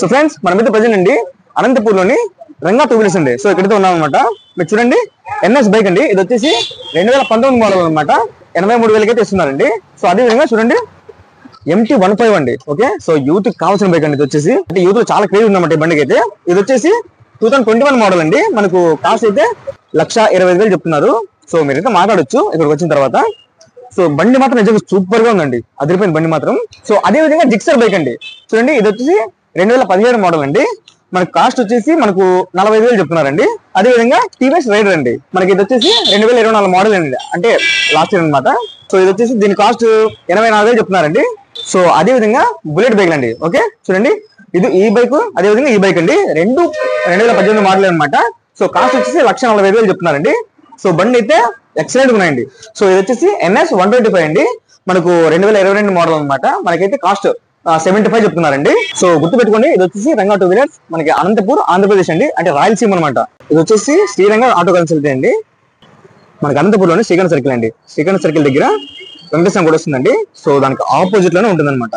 So friends మనమైతే present అండి అనంతపూర్ లోని రంగా టూ వీలర్స్ అండి. సో ఇక్కడైతే ఉన్నాం అనమాట. మీరు చూడండి ఎన్ఎస్ బైక్ అండి. ఇది వచ్చేసి 2019 మోడల్ అనమాట. 83,000 అయితే ఇస్తున్నారండి. సో అదే విధంగా చూడండి MT-15 అండి. ఓకే, సో యూత్ కావాల్సిన బైక్ అండి. ఇది వచ్చేసి అంటే యూత్ లో చాలా క్రేజ్ ఉందన్నమాట ఈ బండికి అయితే. ఇది వచ్చేసి 2021 మోడల్ అండి. మనకు కాస్ట్ అయితే 1,25,000 చెప్తున్నారు. సో మీరైతే మాట్లాడొచ్చు ఇక్కడికి వచ్చిన తర్వాత. సో బండి మాత్రం నిజంగా సూపర్ గా ఉందండి, అదిరిపోయింది బండి మాత్రం. సో అదే విధంగా జిక్సర్ బైక్ అండి. చూడండి ఇది వచ్చేసి 2017 మోడల్ అండి. మనకు కాస్ట్ వచ్చేసి మనకు 45,000 చెప్తున్నారండి. అదే విధంగా టీవీఎస్ రైడర్ అండి. మనకి ఇది వచ్చేసి 2024 మోడల్ అండి, అంటే లాస్ట్ ఇయర్ అనమాట. సో ఇది వచ్చేసి దీని కాస్ట్ 84,000 చెప్తున్నారండి. సో అదే విధంగా బుల్లెట్ బైక్ అండి. ఓకే చూడండి ఇది ఈ బైక్, అదే విధంగా ఈ బైక్ అండి. 2018 మోడల్ అనమాట. సో కాస్ట్ వచ్చేసి 1,40,000 చెప్తున్నారండి. సో బండి అయితే ఎక్సలెంట్ ఉన్నాయండి. సో ఇది వచ్చేసి NS-125 అండి. మనకు 2022 మోడల్ అనమాట. మనకైతే కాస్ట్ 75 చెప్తున్నారండి. సో గుర్తుపెట్టుకోండి ఇది వచ్చేసి రంగా టూ వీలర్స్, మనకి అనంతపూర్ ఆంధ్రప్రదేశ్ అండి, అంటే రాయలసీమ అనమాట. ఇది వచ్చేసి శ్రీరంగ ఆటో కన్సల్టెంట్ అండి. మనకి అనంతపూర్లోని శ్రీకాంత్ సర్కిల్ అండి. శ్రీకాంత్ సర్కిల్ దగ్గర వెంకటేశ్వరం కూడా వస్తుందండి. సో దానికి ఆపోజిట్ లోనే ఉంటుంది అనమాట.